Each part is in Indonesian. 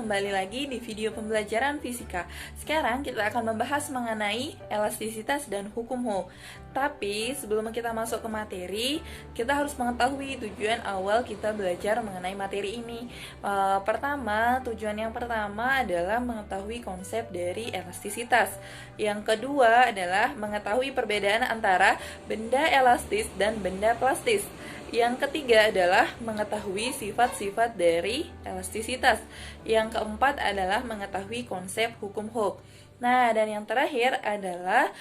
kembali lagi di video pembelajaran fisika. Sekarang kita akan membahas mengenai elastisitas dan hukum Hooke. Tapi sebelum kita masuk ke materi, kita harus mengetahui tujuan awal kita belajar mengenai materi ini. Tujuan yang pertama adalah mengetahui konsep dari elastisitas. Yang kedua adalah mengetahui perbedaan antara benda elastis dan benda plastis. Yang ketiga adalah mengetahui sifat-sifat dari elastisitas. Yang keempat adalah mengetahui konsep hukum Hooke. Nah, dan yang terakhir adalah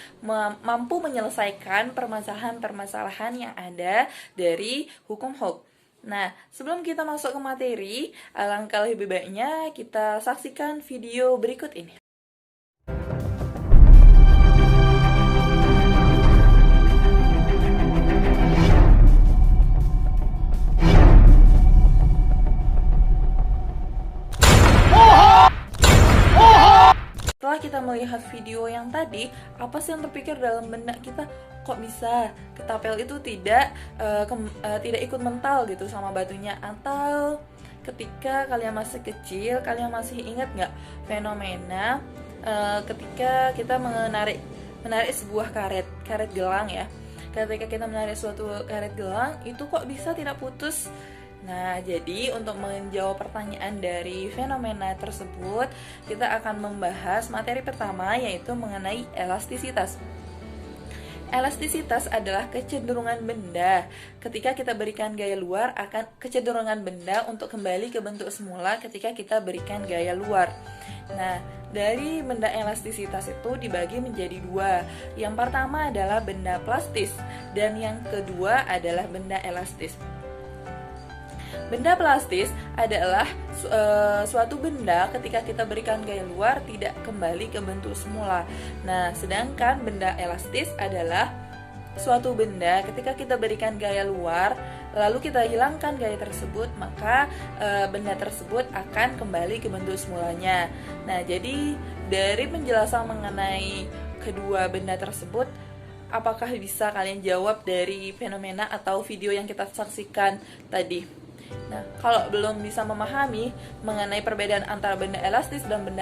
mampu menyelesaikan permasalahan-permasalahan yang ada dari hukum Hooke. Nah, sebelum kita masuk ke materi, alangkah lebih baiknya kita saksikan video berikut ini. Setelah kita melihat video yang tadi, apa sih yang terpikir dalam benak kita? Kok bisa ketapel itu tidak ikut mental gitu sama batunya? Atau ketika kalian masih kecil, kalian masih ingat nggak fenomena ketika kita menarik sebuah karet gelang ya? Ketika kita menarik suatu karet gelang, itu kok bisa tidak putus? Nah, jadi untuk menjawab pertanyaan dari fenomena tersebut, kita akan membahas materi pertama, yaitu mengenai elastisitas. Elastisitas adalah kecenderungan benda. Ketika kita berikan gaya luar, akan kecenderungan benda untuk kembali ke bentuk semula ketika kita berikan gaya luar. Nah, dari benda elastisitas itu dibagi menjadi dua. Yang pertama adalah benda plastis, dan yang kedua adalah benda elastis. Benda plastis adalah suatu benda ketika kita berikan gaya luar tidak kembali ke bentuk semula. Nah, sedangkan benda elastis adalah suatu benda ketika kita berikan gaya luar lalu kita hilangkan gaya tersebut, maka benda tersebut akan kembali ke bentuk semulanya. Nah, jadi dari penjelasan mengenai kedua benda tersebut, apakah bisa kalian jawab dari fenomena atau video yang kita saksikan tadi? Nah, kalau belum bisa memahami mengenai perbedaan antara benda elastis dan benda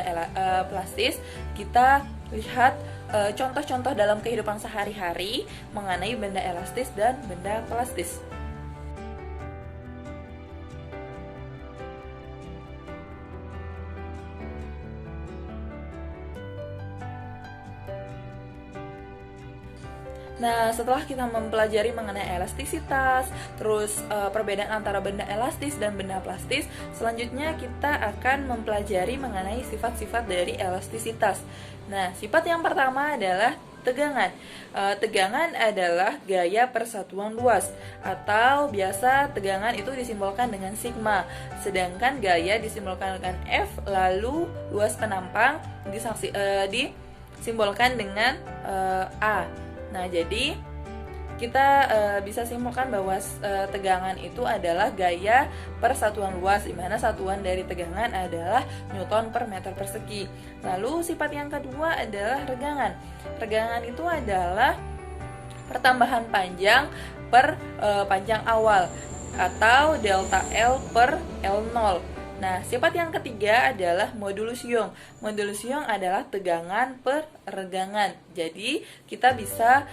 plastis, kita lihat contoh-contoh dalam kehidupan sehari-hari mengenai benda elastis dan benda plastis. Nah, setelah kita mempelajari mengenai elastisitas, terus perbedaan antara benda elastis dan benda plastis, selanjutnya kita akan mempelajari mengenai sifat-sifat dari elastisitas. Nah, sifat yang pertama adalah tegangan. Tegangan adalah gaya persatuan luas, atau biasa tegangan itu disimbolkan dengan sigma, sedangkan gaya disimbolkan dengan F, lalu luas penampang disimbolkan dengan A. Nah, jadi kita bisa simpulkan bahwa tegangan itu adalah gaya persatuan luas, di mana satuan dari tegangan adalah Newton per meter persegi. Lalu sifat yang kedua adalah regangan. Regangan itu adalah pertambahan panjang per panjang awal, atau delta L per L0. Nah, sifat yang ketiga adalah modulus Young. Modulus Young adalah tegangan per regangan. Jadi, kita bisa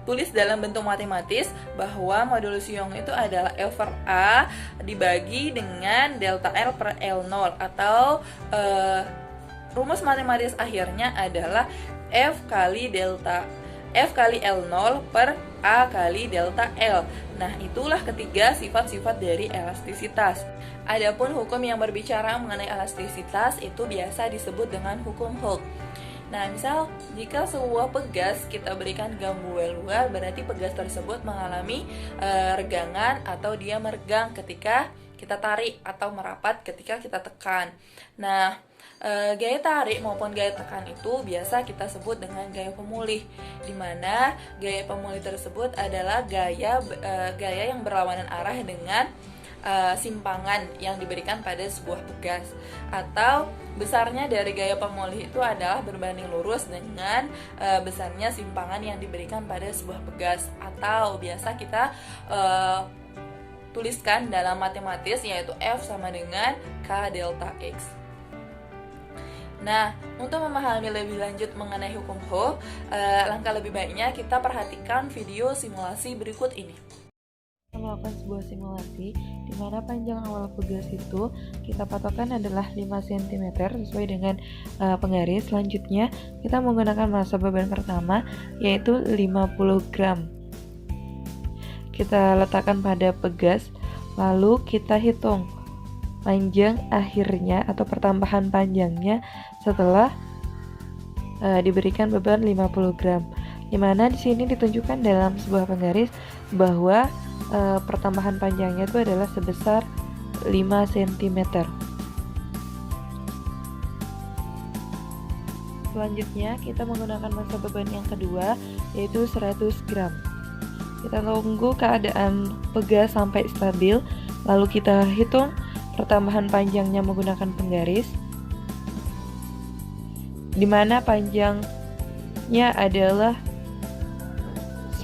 tulis dalam bentuk matematis bahwa modulus Young itu adalah F per A dibagi dengan delta L per L0, atau rumus matematis akhirnya adalah F kali L0 per A kali delta L. Nah, itulah ketiga sifat-sifat dari elastisitas. Adapun hukum yang berbicara mengenai elastisitas itu biasa disebut dengan hukum Hooke. Nah, misal jika sebuah pegas kita berikan gaya luar, berarti pegas tersebut mengalami regangan atau dia meregang ketika kita tarik, atau merapat ketika kita tekan. Nah, gaya tarik maupun gaya tekan itu biasa kita sebut dengan gaya pemulih, di mana gaya pemulih tersebut adalah gaya yang berlawanan arah dengan simpangan yang diberikan pada sebuah pegas, atau besarnya dari gaya pemulih itu adalah berbanding lurus dengan besarnya simpangan yang diberikan pada sebuah pegas, atau biasa kita tuliskan dalam matematis, yaitu F sama dengan K K delta X. Nah, untuk memahami lebih lanjut mengenai hukum Hooke, langkah lebih baiknya kita perhatikan video simulasi berikut ini. Melakukan sebuah simulasi di mana panjang awal pegas itu kita patokan adalah 5 cm sesuai dengan penggaris. Selanjutnya kita menggunakan massa beban pertama yaitu 50 gram. Kita letakkan pada pegas, lalu kita hitung panjang akhirnya atau pertambahan panjangnya setelah diberikan beban 50 gram. Dimana di sini ditunjukkan dalam sebuah penggaris bahwa pertambahan panjangnya itu adalah sebesar 5 cm. Selanjutnya kita menggunakan massa beban yang kedua yaitu 100 gram. Kita tunggu keadaan pegas sampai stabil, lalu kita hitung pertambahan panjangnya menggunakan penggaris, di mana panjangnya adalah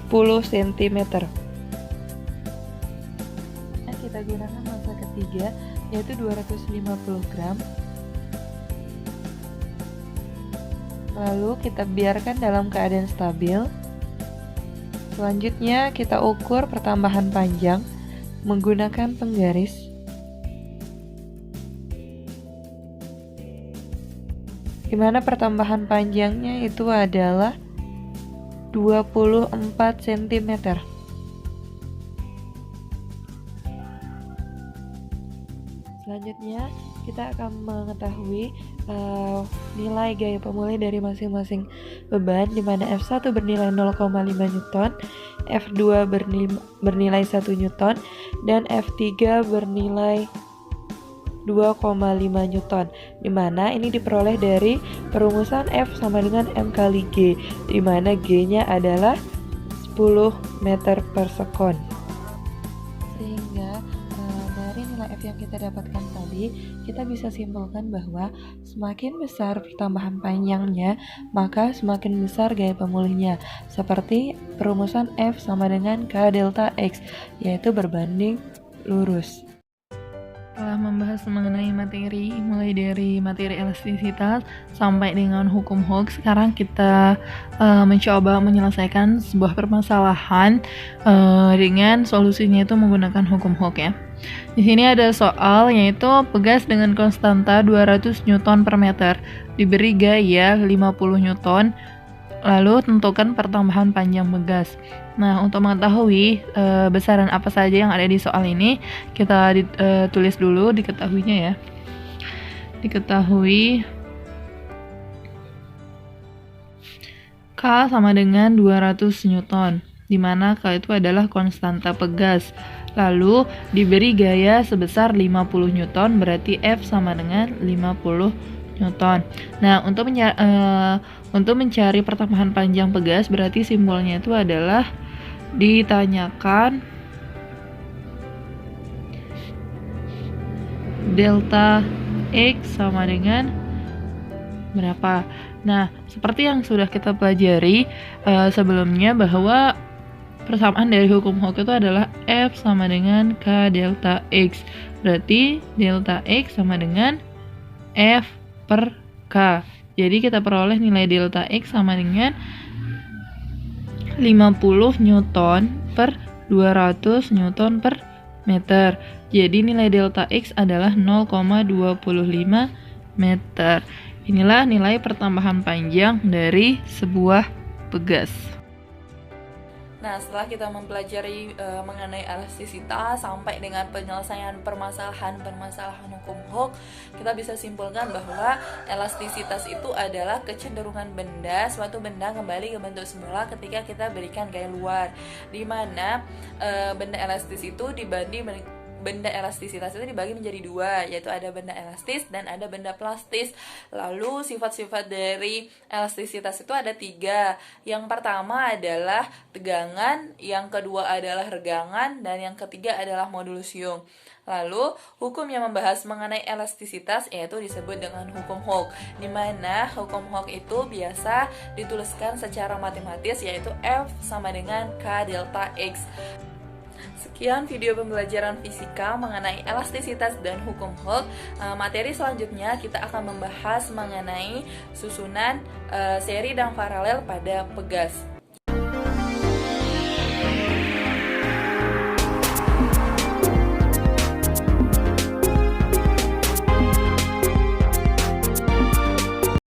10 cm. Kita gunakan massa ketiga yaitu 250 gram. Lalu kita biarkan dalam keadaan stabil. Selanjutnya kita ukur pertambahan panjang menggunakan penggaris. Di mana pertambahan panjangnya itu adalah 24 cm. Selanjutnya kita akan mengetahui nilai gaya pemulih dari masing-masing beban, di mana F1 bernilai 0,5 Newton, F2 bernilai 1 Newton, dan F3 bernilai 2,5 Newton, di mana ini diperoleh dari perumusan F sama dengan M kali G, di mana G-nya adalah 10 meter per sekon. Sehingga dari nilai F yang kita dapatkan tadi, kita bisa simpulkan bahwa semakin besar pertambahan panjangnya, maka semakin besar gaya pemulihnya, seperti perumusan F sama dengan K delta X, yaitu berbanding lurus. Setelah membahas mengenai materi, mulai dari materi elastisitas sampai dengan hukum Hooke, sekarang kita mencoba menyelesaikan sebuah permasalahan dengan solusinya itu menggunakan hukum Hooke ya. Di sini ada soal yaitu pegas dengan konstanta 200 Newton per meter, diberi gaya 50 Newton, lalu tentukan pertambahan panjang pegas. Nah, untuk mengetahui besaran apa saja yang ada di soal ini, kita tulis dulu diketahuinya ya. Diketahui K sama dengan 200 Newton, di mana K itu adalah konstanta pegas. Lalu diberi gaya sebesar 50 Newton, berarti F sama dengan 50 Newton. Nah, untuk mencari pertambahan panjang pegas, berarti simbolnya itu adalah ditanyakan delta X sama dengan berapa. Nah, seperti yang sudah kita pelajari sebelumnya, bahwa persamaan dari hukum Hooke itu adalah F sama dengan K delta X. Berarti delta X sama dengan F per K. Jadi kita peroleh nilai delta X sama dengan 50 Newton per 200 Newton per meter. Jadi nilai delta X adalah 0,25 meter. Inilah nilai pertambahan panjang dari sebuah pegas. Nah, setelah kita mempelajari mengenai elastisitas sampai dengan penyelesaian permasalahan hukum Hooke, kita bisa simpulkan bahwa elastisitas itu adalah kecenderungan suatu benda kembali ke bentuk semula ketika kita berikan gaya luar, di mana benda elastisitas itu dibagi menjadi dua, yaitu ada benda elastis dan ada benda plastis. Lalu sifat-sifat dari elastisitas itu ada 3. Yang pertama adalah tegangan, yang kedua adalah regangan, dan yang ketiga adalah modulus Young. Lalu hukum yang membahas mengenai elastisitas yaitu disebut dengan hukum Hooke, di mana hukum Hooke itu biasa dituliskan secara matematis, yaitu F sama dengan K delta X. Sekian video pembelajaran fisika mengenai elastisitas dan hukum Hall. Materi selanjutnya kita akan membahas mengenai susunan, seri dan paralel pada pegas.